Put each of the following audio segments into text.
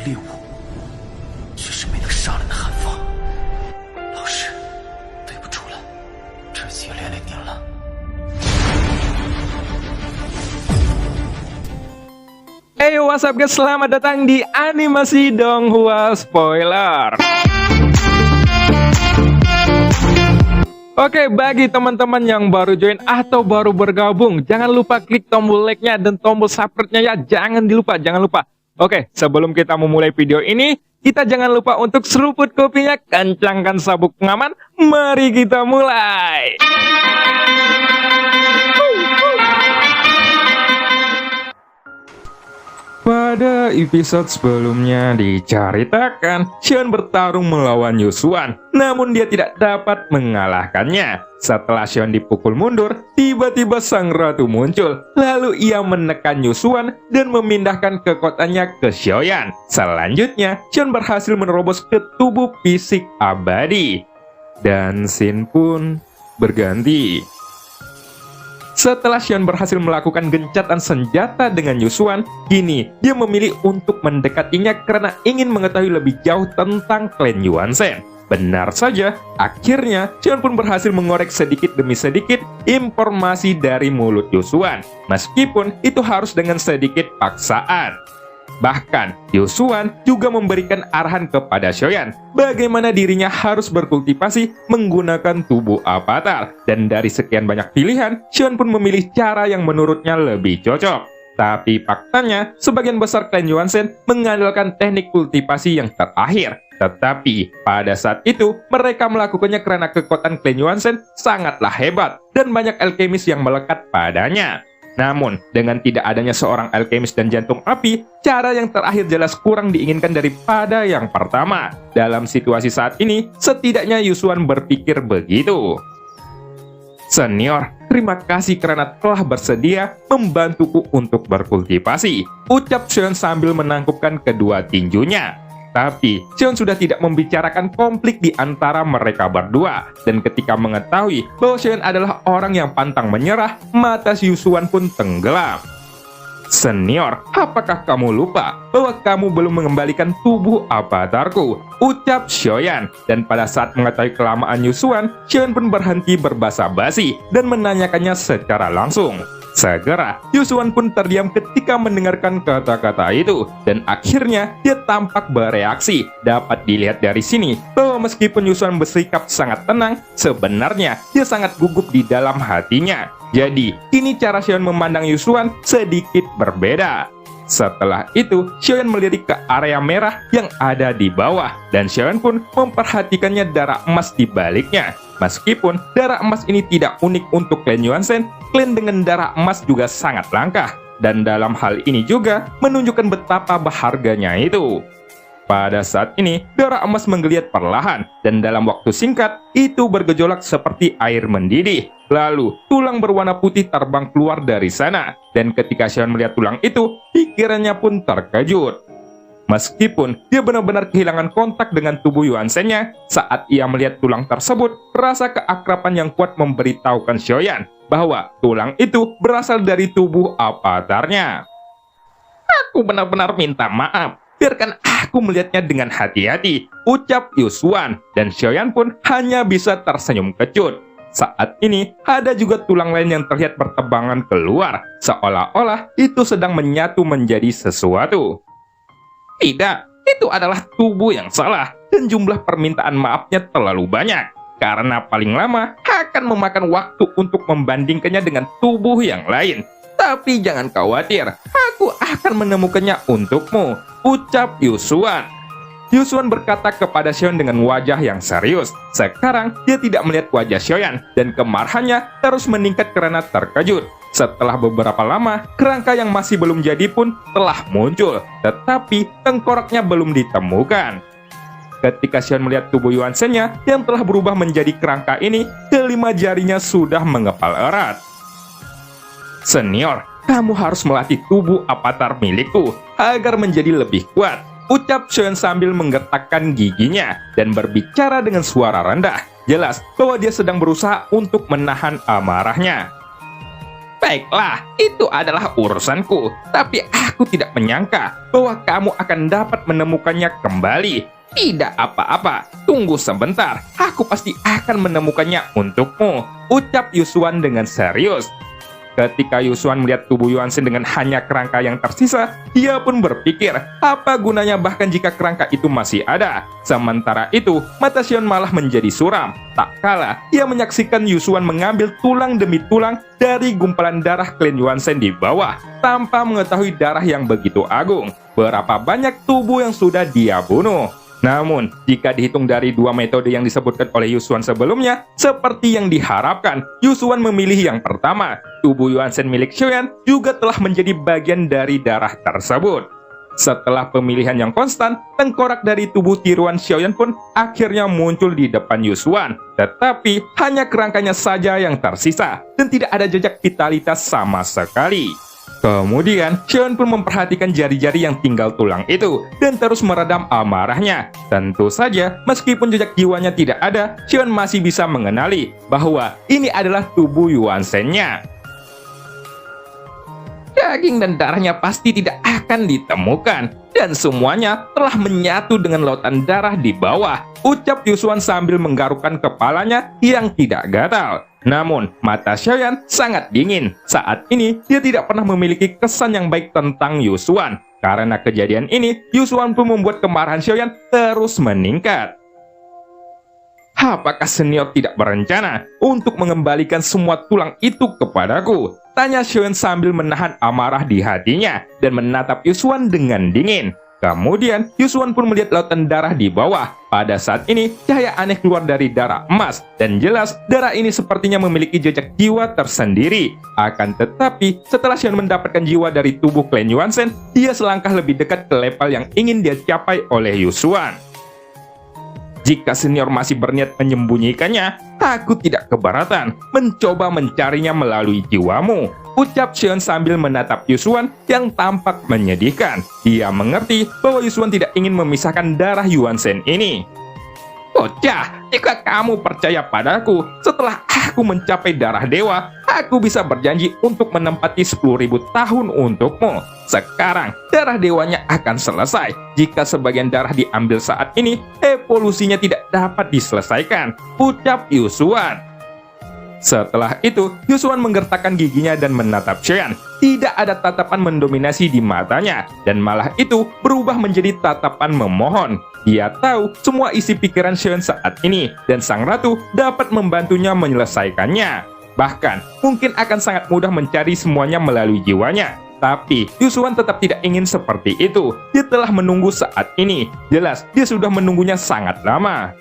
猎物，却是没能杀人的寒风。老师，对不住了，这次也连累您了。Hey, what's up guys? Selamat datang di Animasi Donghua Spoiler. Oke, bagi teman-teman yang baru join atau baru bergabung, jangan lupa klik tombol like-nya dan tombol subscribe-nya ya. Jangan lupa. Oke, sebelum kita memulai video ini, kita jangan lupa untuk seruput kopinya, kencangkan sabuk pengaman. Mari kita mulai. Pada episode sebelumnya diceritakan, Xion bertarung melawan Yusuan, namun dia tidak dapat mengalahkannya. Setelah Xion dipukul mundur, tiba-tiba sang ratu muncul. Lalu ia menekan Yusuan dan memindahkan kekuatannya ke Xiaoyan. Selanjutnya, Xion berhasil menerobos ke tubuh fisik abadi. Dan scene pun berganti. Setelah Xion berhasil melakukan gencatan senjata dengan Yusuan, kini dia memilih untuk mendekatinya karena ingin mengetahui lebih jauh tentang klan Yuan Shen. Benar saja, akhirnya Xion pun berhasil mengorek sedikit demi sedikit informasi dari mulut Yusuan, meskipun itu harus dengan sedikit paksaan. Bahkan, Yusuan juga memberikan arahan kepada Xiaoyan bagaimana dirinya harus berkultivasi menggunakan tubuh avatar. Dan dari sekian banyak pilihan, Xiaoyan pun memilih cara yang menurutnya lebih cocok. Tapi faktanya, sebagian besar klan Yuan Shen mengandalkan teknik kultivasi yang terakhir. Tetapi, pada saat itu, mereka melakukannya karena kekuatan klan Yuan Shen sangatlah hebat dan banyak alkemis yang melekat padanya. Namun, dengan tidak adanya seorang alkemis dan jantung api, cara yang terakhir jelas kurang diinginkan daripada yang pertama. Dalam situasi saat ini, setidaknya Yusuan berpikir begitu. Senior, terima kasih karena telah bersedia membantuku untuk berkultivasi, ucap Xion sambil menangkupkan kedua tinjunya. Tapi, Xion sudah tidak membicarakan konflik di antara mereka berdua. Dan ketika mengetahui bahwa Xion adalah orang yang pantang menyerah, mata Yusuan pun tenggelam. Senior, apakah kamu lupa bahwa kamu belum mengembalikan tubuh avatarku? Ucap Xiaoyan. Dan pada saat mengetahui kelamaan Yusuan, Xion pun berhenti berbasa-basi dan menanyakannya secara langsung. Segera, Yusuan pun terdiam ketika mendengarkan kata-kata itu. Dan akhirnya, dia tampak bereaksi. Dapat dilihat dari sini, bahwa meskipun Yusuan bersikap sangat tenang, sebenarnya dia sangat gugup di dalam hatinya. Jadi, kini cara Xiaoyan memandang Yusuan sedikit berbeda. Setelah itu, Xiaoyan melirik ke area merah yang ada di bawah. Dan Xiaoyan pun memperhatikannya darah emas di baliknya. Meskipun darah emas ini tidak unik untuk klan Yuan Shen, klan dengan darah emas juga sangat langka. Dan dalam hal ini juga menunjukkan betapa berharganya itu. Pada saat ini, darah emas menggeliat perlahan, dan dalam waktu singkat, itu bergejolak seperti air mendidih. Lalu, tulang berwarna putih terbang keluar dari sana. Dan ketika Xiaoyan melihat tulang itu, pikirannya pun terkejut. Meskipun dia benar-benar kehilangan kontak dengan tubuh Yuan Shen-nya, saat ia melihat tulang tersebut, rasa keakraban yang kuat memberitahukan Xiaoyan bahwa tulang itu berasal dari tubuh avatarnya. Aku benar-benar minta maaf. Biarkan aku melihatnya dengan hati-hati, ucap Yusuan. Dan Xiaoyan pun hanya bisa tersenyum kecut. Saat ini, ada juga tulang lain yang terlihat bertebangan keluar, seolah-olah itu sedang menyatu menjadi sesuatu. Tidak, itu adalah tubuh yang salah, dan jumlah permintaan maafnya terlalu banyak. Karena paling lama akan memakan waktu untuk membandingkannya dengan tubuh yang lain. Tapi jangan khawatir, aku akan menemukannya untukmu, ucap Yusuan. Yusuan berkata kepada Xiaoyan dengan wajah yang serius. Sekarang, dia tidak melihat wajah Xiaoyan, dan kemarahannya terus meningkat karena terkejut. Setelah beberapa lama, kerangka yang masih belum jadi pun telah muncul, tetapi tengkoraknya belum ditemukan. Ketika Xiaoyan melihat tubuh Yuan Shen-nya yang telah berubah menjadi kerangka ini, kelima jarinya sudah mengepal erat. Senior, kamu harus melatih tubuh avatar milikku agar menjadi lebih kuat, ucap Xiaoyan sambil menggertakkan giginya dan berbicara dengan suara rendah. Jelas bahwa dia sedang berusaha untuk menahan amarahnya. Baiklah, itu adalah urusanku. Tapi aku tidak menyangka bahwa kamu akan dapat menemukannya kembali. Tidak apa-apa, tunggu sebentar. Aku pasti akan menemukannya untukmu, ucap Yusuan dengan serius. Ketika Yusuan melihat tubuh Yuan Shen dengan hanya kerangka yang tersisa, dia pun berpikir, apa gunanya bahkan jika kerangka itu masih ada. Sementara itu, mata Xion malah menjadi suram. Tak kalah, ia menyaksikan Yusuan mengambil tulang demi tulang dari gumpalan darah klan Yuan Shen di bawah, tanpa mengetahui darah yang begitu agung. Berapa banyak tubuh yang sudah dia bunuh. Namun, jika dihitung dari dua metode yang disebutkan oleh Yusuan sebelumnya, seperti yang diharapkan, Yusuan memilih yang pertama. Tubuh Yuan Shen milik Xiaoyan juga telah menjadi bagian dari darah tersebut. Setelah pemilihan yang konstan, tengkorak dari tubuh tiruan Xiaoyan pun akhirnya muncul di depan Yusuan. Tetapi, hanya kerangkanya saja yang tersisa, dan tidak ada jejak vitalitas sama sekali. Kemudian, Xiaoyan pun memperhatikan jari-jari yang tinggal tulang itu dan terus meredam amarahnya. Tentu saja, meskipun jejak jiwanya tidak ada, Xiaoyan masih bisa mengenali bahwa ini adalah tubuh Yuan Shen-nya. Daging dan darahnya pasti tidak akan ditemukan, dan semuanya telah menyatu dengan lautan darah di bawah, ucap Yusuan sambil menggarukkan kepalanya yang tidak gatal. Namun, mata Xiaoyan sangat dingin. Saat ini, dia tidak pernah memiliki kesan yang baik tentang Yusuan. Karena kejadian ini, Yusuan pun membuat kemarahan Xiaoyan terus meningkat. Apakah senior tidak berencana untuk mengembalikan semua tulang itu kepadaku? Tanya Xiaoyan sambil menahan amarah di hatinya dan menatap Yusuan dengan dingin. Kemudian, Yusuan pun melihat lautan darah di bawah. Pada saat ini, cahaya aneh keluar dari darah emas. Dan jelas, darah ini sepertinya memiliki jejak jiwa tersendiri. Akan tetapi, setelah Xiaoyan mendapatkan jiwa dari tubuh klan Yuan Shen, dia selangkah lebih dekat ke level yang ingin dia capai oleh Yusuan. Jika senior masih berniat menyembunyikannya, aku tidak keberatan mencoba mencarinya melalui jiwamu, ucap Xiaoyan sambil menatap Yusuan yang tampak menyedihkan. Dia mengerti bahwa Yusuan tidak ingin memisahkan darah Yuan Shen ini. Bocah, jika kamu percaya padaku, setelah aku mencapai darah dewa, aku bisa berjanji untuk menempati 10.000 tahun untukmu. Sekarang, darah dewanya akan selesai. Jika sebagian darah diambil saat ini, evolusinya tidak dapat diselesaikan, ucap Yusuan. Setelah itu, Yusuan menggertakkan giginya dan menatap Xiaoyan. Tidak ada tatapan mendominasi di matanya, dan malah itu berubah menjadi tatapan memohon. Dia tahu semua isi pikiran Xiaoyan saat ini, dan sang ratu dapat membantunya menyelesaikannya. Bahkan, mungkin akan sangat mudah mencari semuanya melalui jiwanya. Tapi, Yusuan tetap tidak ingin seperti itu. Dia telah menunggu saat ini. Jelas, dia sudah menunggunya sangat lama.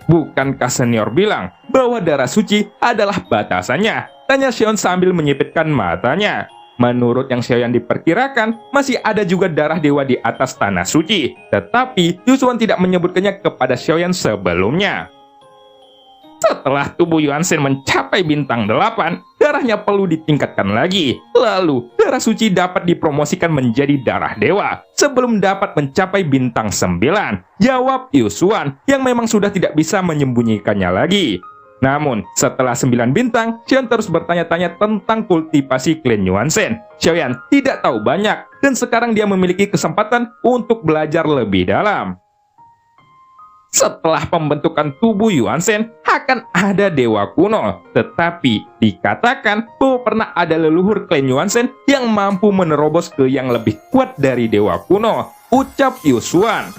Bukankah senior bilang bahwa darah suci adalah batasannya? Tanya Xiaoyan sambil menyipitkan matanya. Menurut yang Xiaoyan diperkirakan, masih ada juga darah dewa di atas tanah suci. Tetapi, Yusuan tidak menyebutkannya kepada Xiaoyan sebelumnya. Setelah tubuh Yuan Shen mencapai bintang 8, darahnya perlu ditingkatkan lagi. Lalu, darah suci dapat dipromosikan menjadi darah dewa sebelum dapat mencapai bintang 9. Jawab Yusuan yang memang sudah tidak bisa menyembunyikannya lagi. Namun, setelah 9 bintang, Xiaoyan terus bertanya-tanya tentang kultivasi klan Yuan Shen. Xiaoyan tidak tahu banyak, dan sekarang dia memiliki kesempatan untuk belajar lebih dalam. Setelah pembentukan tubuh Yuan Shen, akan ada dewa kuno. Tetapi, dikatakan bahwa pernah ada leluhur klan Yuan Shen yang mampu menerobos ke yang lebih kuat dari dewa kuno, ucap Yusuan.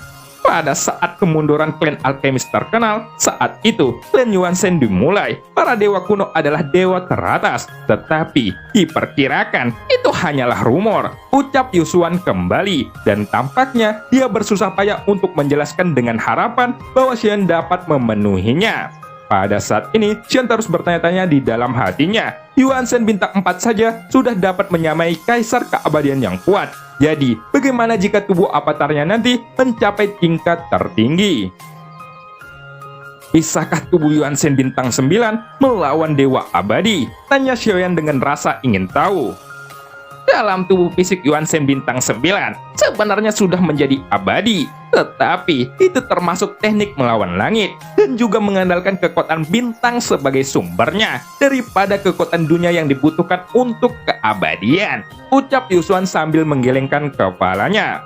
Pada saat kemunduran klan alkemis terkenal, saat itu klan Yuan Shen dimulai. Para dewa kuno adalah dewa teratas, tetapi diperkirakan itu hanyalah rumor, ucap Yusuan kembali. Dan tampaknya dia bersusah payah untuk menjelaskan dengan harapan bahwa Xian dapat memenuhinya. Pada saat ini, Xian terus bertanya-tanya di dalam hatinya. Yuan Shen bintang 4 saja sudah dapat menyamai kaisar keabadian yang kuat. Jadi, bagaimana jika tubuh avatarnya nanti mencapai tingkat tertinggi? Bisakah tubuh Yuan Shen bintang 9 melawan dewa abadi? Tanya Xiaoyan dengan rasa ingin tahu. Dalam tubuh fisik Yuan Shen bintang 9, sebenarnya sudah menjadi abadi. Tetapi itu termasuk teknik melawan langit dan juga mengandalkan kekuatan bintang sebagai sumbernya daripada kekuatan dunia yang dibutuhkan untuk keabadian, ucap Yusuan sambil menggelengkan kepalanya.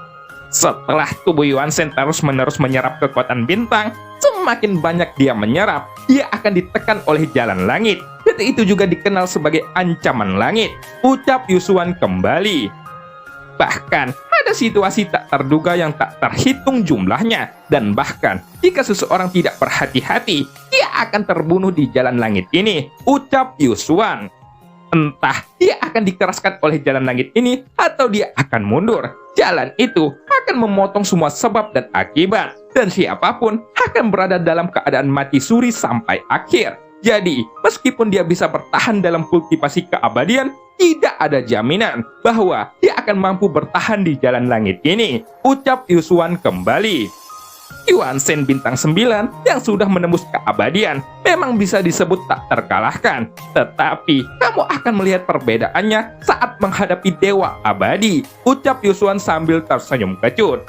Setelah tubuh Yuan Shen terus-menerus menyerap kekuatan bintang, semakin banyak dia menyerap, dia akan ditekan oleh jalan langit. Dan itu juga dikenal sebagai ancaman langit, ucap Yusuan kembali. Bahkan, ada situasi tak terduga yang tak terhitung jumlahnya. Dan bahkan, jika seseorang tidak berhati-hati, dia akan terbunuh di jalan langit ini, ucap Yusuan. Entah dia akan dikeraskan oleh jalan langit ini, atau dia akan mundur. Jalan itu akan memotong semua sebab dan akibat. Dan siapapun akan berada dalam keadaan mati suri sampai akhir. Jadi, meskipun dia bisa bertahan dalam kultivasi keabadian, tidak ada jaminan bahwa dia akan mampu bertahan di jalan langit ini, ucap Yusuan kembali. Yuan Shen bintang 9 yang sudah menembus keabadian memang bisa disebut tak terkalahkan. Tetapi, kamu akan melihat perbedaannya saat menghadapi Dewa Abadi, ucap Yusuan sambil tersenyum kecut.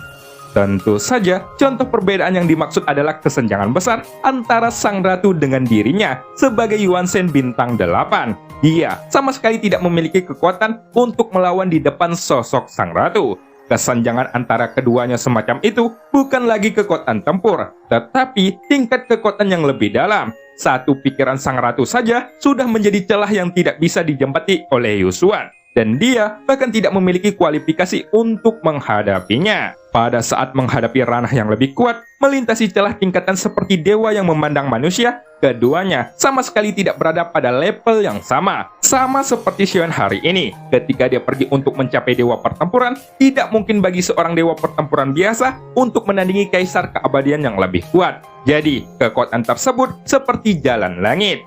Tentu saja, contoh perbedaan yang dimaksud adalah kesenjangan besar antara sang ratu dengan dirinya sebagai Yuan Shen bintang 8. Dia sama sekali tidak memiliki kekuatan untuk melawan di depan sosok sang ratu. Kesenjangan antara keduanya semacam itu bukan lagi kekuatan tempur, tetapi tingkat kekuatan yang lebih dalam. Satu pikiran sang ratu saja sudah menjadi celah yang tidak bisa dijempati oleh Yusuan. Dan dia bahkan tidak memiliki kualifikasi untuk menghadapinya. Pada saat menghadapi ranah yang lebih kuat, melintasi celah tingkatan seperti dewa yang memandang manusia, keduanya sama sekali tidak berada pada level yang sama. Sama seperti Xion hari ini, ketika dia pergi untuk mencapai dewa pertempuran, tidak mungkin bagi seorang dewa pertempuran biasa untuk menandingi kaisar keabadian yang lebih kuat. Jadi, kekuatan tersebut seperti jalan langit.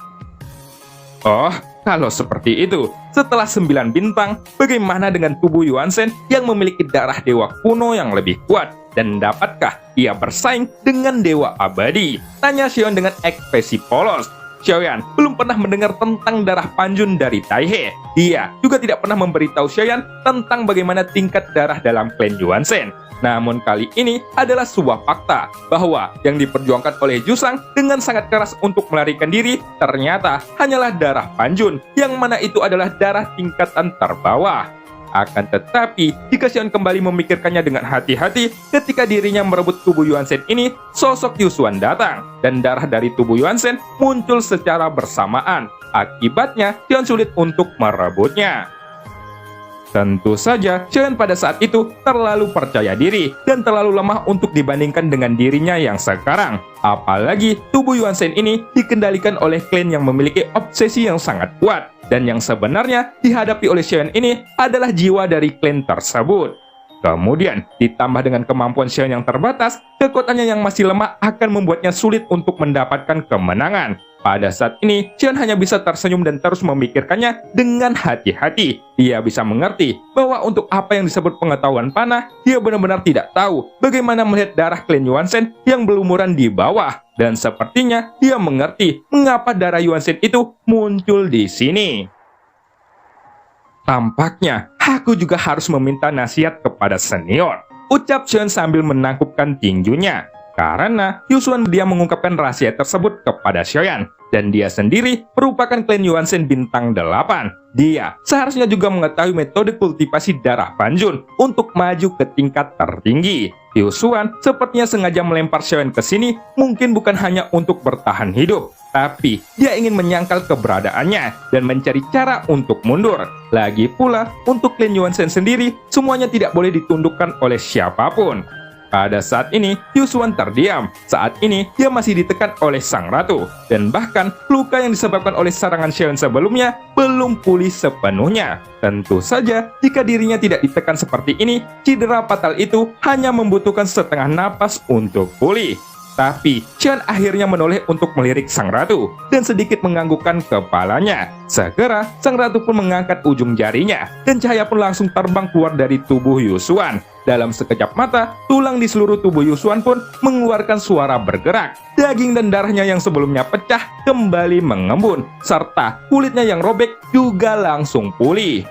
Oh, kalau seperti itu, setelah 9 bintang, bagaimana dengan tubuh Yuan Shen yang memiliki darah dewa kuno yang lebih kuat? Dan dapatkah ia bersaing dengan dewa abadi? Tanya Xion dengan ekspresi polos. Xiaoyan belum pernah mendengar tentang darah Panjun dari Taihe. Dia juga tidak pernah memberitahu Xiaoyan tentang bagaimana tingkat darah dalam klan Yuan Shen. Namun kali ini adalah sebuah fakta bahwa yang diperjuangkan oleh Jusang dengan sangat keras untuk melarikan diri ternyata hanyalah darah Panjun, yang mana itu adalah darah tingkatan terbawah. Akan tetapi, jika Xion kembali memikirkannya dengan hati-hati, ketika dirinya merebut tubuh Yuan Shen ini, sosok Yusuan datang, dan darah dari tubuh Yuan Shen muncul secara bersamaan. Akibatnya, Xion sulit untuk merebutnya. Tentu saja, Xion pada saat itu terlalu percaya diri dan terlalu lemah untuk dibandingkan dengan dirinya yang sekarang. Apalagi, tubuh Yuan Shen ini dikendalikan oleh klan yang memiliki obsesi yang sangat kuat. Dan yang sebenarnya dihadapi oleh Xion ini adalah jiwa dari klan tersebut. Kemudian, ditambah dengan kemampuan Xion yang terbatas, kekuatannya yang masih lemah akan membuatnya sulit untuk mendapatkan kemenangan. Pada saat ini, Xion hanya bisa tersenyum dan terus memikirkannya dengan hati-hati. Dia bisa mengerti bahwa untuk apa yang disebut pengetahuan panah, dia benar-benar tidak tahu bagaimana melihat darah klan Yuan Shen yang berlumuran di bawah. Dan sepertinya dia mengerti mengapa darah Yuan Shen itu muncul di sini. Tampaknya, aku juga harus meminta nasihat kepada senior, ucap Xion sambil menangkupkan tinjunya. Karena Yusuan dia mengungkapkan rahasia tersebut kepada Xiaoyan, dan dia sendiri merupakan klan Yuan Shen bintang 8. Dia seharusnya juga mengetahui metode kultivasi darah Panjun untuk maju ke tingkat tertinggi. Yusuan sepertinya sengaja melempar Xiaoyan ke sini mungkin bukan hanya untuk bertahan hidup, tapi dia ingin menyangkal keberadaannya dan mencari cara untuk mundur. Lagi pula, untuk klan Yuan Shen sendiri, semuanya tidak boleh ditundukkan oleh siapapun. Pada saat ini, Yusuan terdiam. Saat ini, dia masih ditekan oleh sang ratu. Dan bahkan, luka yang disebabkan oleh serangan Xion sebelumnya belum pulih sepenuhnya. Tentu saja, jika dirinya tidak ditekan seperti ini, cedera fatal itu hanya membutuhkan setengah napas untuk pulih. Tapi, Xion akhirnya menoleh untuk melirik sang ratu dan sedikit menganggukkan kepalanya. Segera, sang ratu pun mengangkat ujung jarinya dan cahaya pun langsung terbang keluar dari tubuh Yusuan. Dalam sekejap mata, tulang di seluruh tubuh Yusuan pun mengeluarkan suara bergerak. Daging dan darahnya yang sebelumnya pecah kembali mengembun, serta kulitnya yang robek juga langsung pulih.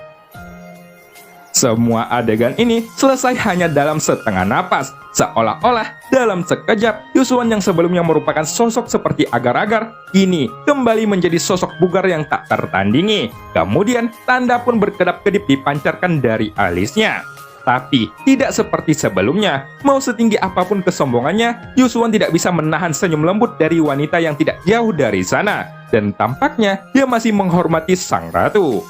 Semua adegan ini selesai hanya dalam setengah napas, seolah-olah dalam sekejap Yusuan yang sebelumnya merupakan sosok seperti agar-agar, kini kembali menjadi sosok bugar yang tak tertandingi. Kemudian tanda pun berkedap-kedip dipancarkan dari alisnya. Tapi tidak seperti sebelumnya, mau setinggi apapun kesombongannya, Yusuan tidak bisa menahan senyum lembut dari wanita yang tidak jauh dari sana. Dan tampaknya dia masih menghormati sang ratu.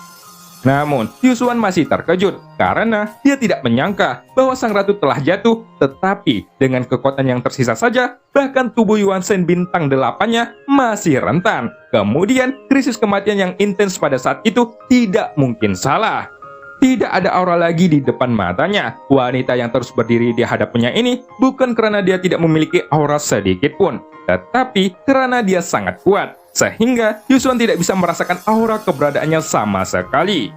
Namun, Yusuan masih terkejut karena dia tidak menyangka bahwa sang ratu telah jatuh, tetapi dengan kekuatan yang tersisa saja, bahkan tubuh Yuan Shen bintang 8-nya masih rentan. Kemudian, krisis kematian yang intens pada saat itu tidak mungkin salah. Tidak ada aura lagi di depan matanya. Wanita yang terus berdiri di hadapannya ini bukan karena dia tidak memiliki aura sedikit pun, tetapi karena dia sangat kuat, sehingga Yusuan tidak bisa merasakan aura keberadaannya sama sekali.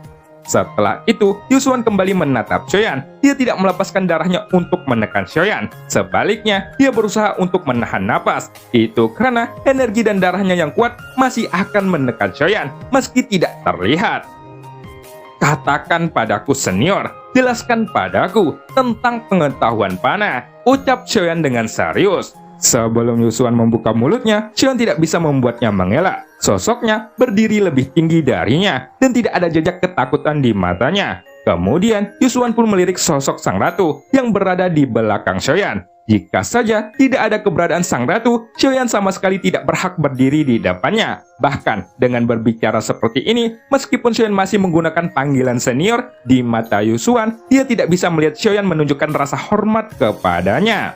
Setelah itu, Yusuan kembali menatap Xiaoyan. Dia tidak melepaskan darahnya untuk menekan Xiaoyan. Sebaliknya, dia berusaha untuk menahan napas. Itu karena energi dan darahnya yang kuat masih akan menekan Xiaoyan, meski tidak terlihat. Katakan padaku senior, jelaskan padaku tentang pengetahuan panah, ucap Xiaoyan dengan serius. Sebelum Yusuan membuka mulutnya, Xiaoyan tidak bisa membuatnya mengelak. Sosoknya berdiri lebih tinggi darinya, dan tidak ada jejak ketakutan di matanya. Kemudian, Yusuan pun melirik sosok sang ratu yang berada di belakang Xiaoyan. Jika saja tidak ada keberadaan sang ratu, Xiaoyan sama sekali tidak berhak berdiri di depannya. Bahkan dengan berbicara seperti ini, meskipun Xiaoyan masih menggunakan panggilan senior, di mata Yusuan, dia tidak bisa melihat Xiaoyan menunjukkan rasa hormat kepadanya.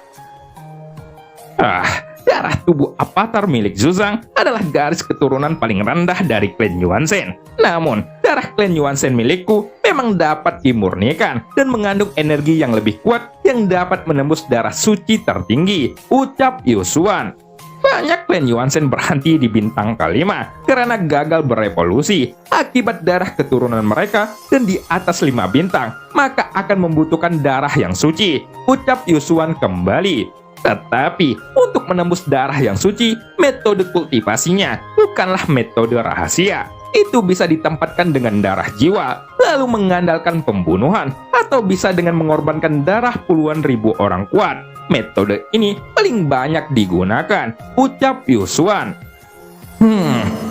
Darah tubuh avatar milik Zuzang adalah garis keturunan paling rendah dari klan Yuan Shen. Namun, darah klan Yuan Shen milikku memang dapat dimurnikan dan mengandung energi yang lebih kuat yang dapat menembus darah suci tertinggi, ucap Yusuan. Banyak klan Yuan Shen berhenti di bintang kelima karena gagal berevolusi akibat darah keturunan mereka, dan di atas 5 bintang maka akan membutuhkan darah yang suci, ucap Yusuan kembali. Tetapi, untuk menembus darah yang suci, metode kultivasinya bukanlah metode rahasia. Itu bisa ditempatkan dengan darah jiwa, lalu mengandalkan pembunuhan, atau bisa dengan mengorbankan darah puluhan ribu orang kuat. Metode ini paling banyak digunakan, ucap Yusuan.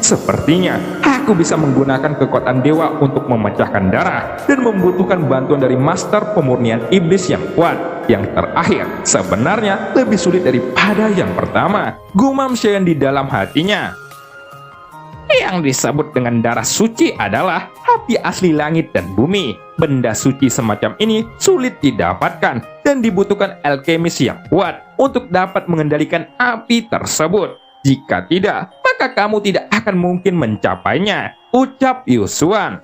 Sepertinya aku bisa menggunakan kekuatan dewa untuk memecahkan darah dan membutuhkan bantuan dari master pemurnian iblis yang kuat. Yang terakhir sebenarnya lebih sulit daripada yang pertama, gumam Xiaoyan di dalam hatinya. Yang disebut dengan darah suci adalah api asli langit dan bumi. Benda suci semacam ini sulit didapatkan dan dibutuhkan alkemis yang kuat untuk dapat mengendalikan api tersebut. Jika tidak, maka kamu tidak akan mungkin mencapainya, ucap Yusuan.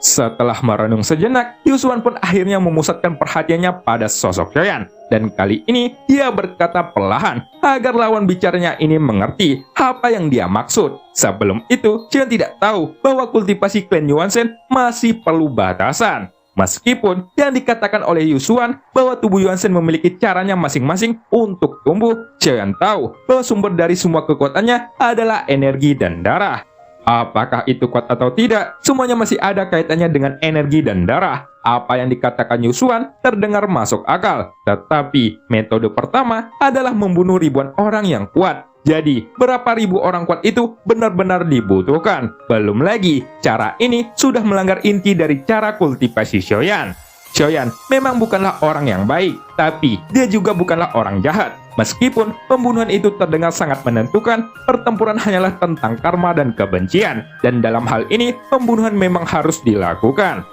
Setelah merenung sejenak, Yusuan pun akhirnya memusatkan perhatiannya pada sosok Xiaoyan. Dan kali ini, dia berkata perlahan agar lawan bicaranya ini mengerti apa yang dia maksud. Sebelum itu, Xiaoyan tidak tahu bahwa kultivasi klan Yuan Shen masih perlu batasan. Meskipun yang dikatakan oleh Yusuan bahwa tubuh Yuan Shen memiliki caranya masing-masing untuk tumbuh, Xiaoyan tahu bahwa sumber dari semua kekuatannya adalah energi dan darah. Apakah itu kuat atau tidak, semuanya masih ada kaitannya dengan energi dan darah. Apa yang dikatakan Yusuan terdengar masuk akal, tetapi metode pertama adalah membunuh ribuan orang yang kuat. Jadi, berapa ribu orang kuat itu benar-benar dibutuhkan. Belum lagi, cara ini sudah melanggar inti dari cara kultivasi Xiaoyan. Xiaoyan memang bukanlah orang yang baik, tapi dia juga bukanlah orang jahat. Meskipun pembunuhan itu terdengar sangat menentukan, pertempuran hanyalah tentang karma dan kebencian, dan dalam hal ini, pembunuhan memang harus dilakukan.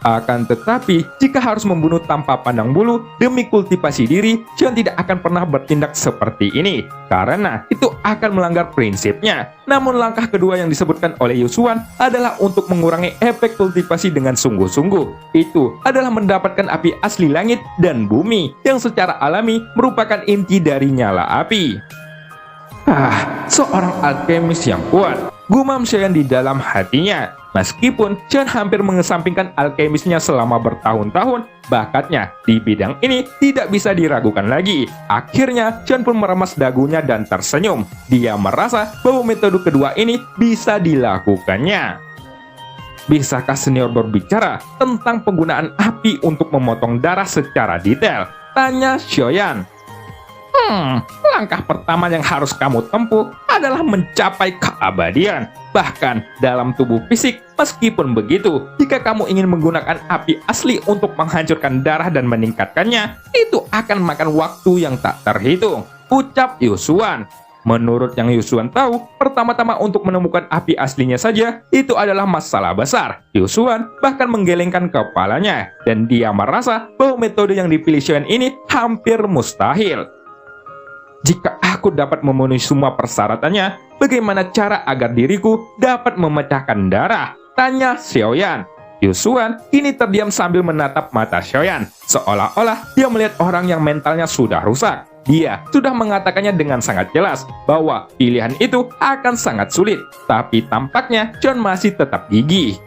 Akan tetapi, jika harus membunuh tanpa pandang bulu demi kultivasi diri, Xiaoyan tidak akan pernah bertindak seperti ini, karena itu akan melanggar prinsipnya. Namun langkah kedua yang disebutkan oleh Yusuan adalah untuk mengurangi efek kultivasi dengan sungguh-sungguh. Itu adalah mendapatkan api asli langit dan bumi, yang secara alami merupakan inti dari nyala api. Seorang alkemis yang kuat, gumam Xiaoyan di dalam hatinya. Meskipun Xiaoyan hampir mengesampingkan alkemisnya selama bertahun-tahun, bakatnya di bidang ini tidak bisa diragukan lagi. Akhirnya, Xiaoyan pun meremas dagunya dan tersenyum. Dia merasa bahwa metode kedua ini bisa dilakukannya. Bisakah senior berbicara tentang penggunaan api untuk memotong darah secara detail? Tanya Xiaoyan. Langkah pertama yang harus kamu tempuh adalah mencapai keabadian, bahkan dalam tubuh fisik. Meskipun begitu, jika kamu ingin menggunakan api asli untuk menghancurkan darah dan meningkatkannya, itu akan makan waktu yang tak terhitung, ucap Yusuan. Menurut yang Yusuan tahu, pertama-tama untuk menemukan api aslinya saja, itu adalah masalah besar. Yusuan bahkan menggelengkan kepalanya, dan dia merasa bahwa metode yang dipilih Xiaoyan ini hampir mustahil. Jika aku dapat memenuhi semua persyaratannya, bagaimana cara agar diriku dapat memecahkan darah? Tanya Xiaoyan. Yusuan kini terdiam sambil menatap mata Xiaoyan, seolah-olah dia melihat orang yang mentalnya sudah rusak. Dia sudah mengatakannya dengan sangat jelas bahwa pilihan itu akan sangat sulit, tapi tampaknya John masih tetap gigih.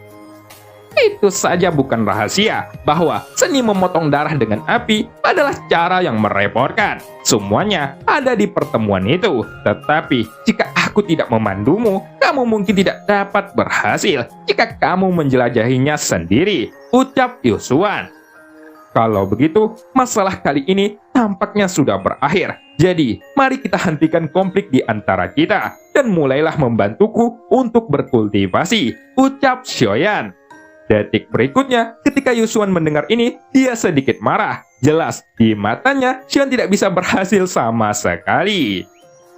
Itu saja bukan rahasia bahwa seni memotong darah dengan api adalah cara yang merepotkan. Semuanya ada di pertemuan itu. Tetapi jika aku tidak memandumu, kamu mungkin tidak dapat berhasil jika kamu menjelajahinya sendiri, ucap Yusuan. Kalau begitu, masalah kali ini tampaknya sudah berakhir. Jadi, mari kita hentikan konflik di antara kita dan mulailah membantuku untuk berkultivasi, ucap Xiaoyan. Detik berikutnya, ketika Yusuan mendengar ini, dia sedikit marah. Jelas, di matanya, Xiaoyan tidak bisa berhasil sama sekali.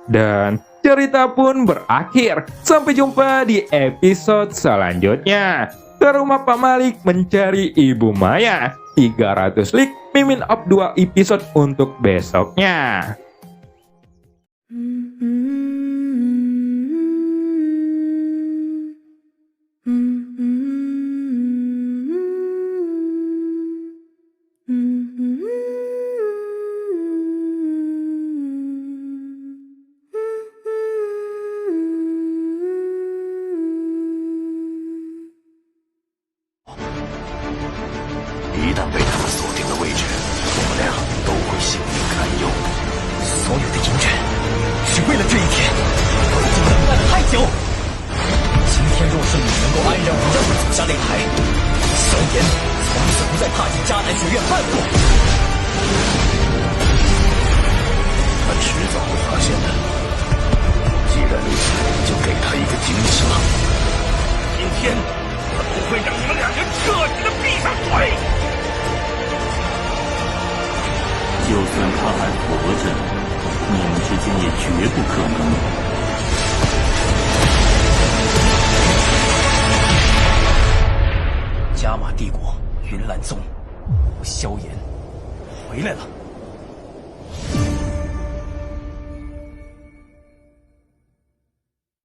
Dan cerita pun berakhir. Sampai jumpa di episode selanjutnya. Ke rumah Pak Malik mencari Ibu Maya. 300 lik, Mimin up 2 episode untuk besoknya.他迟早会发现的。既然如此，就给他一个惊喜吧。今天他不会让你们两人彻底的闭上嘴。就算他还活着，你们之间也绝不可能。加玛帝国云岚宗，萧炎回来了。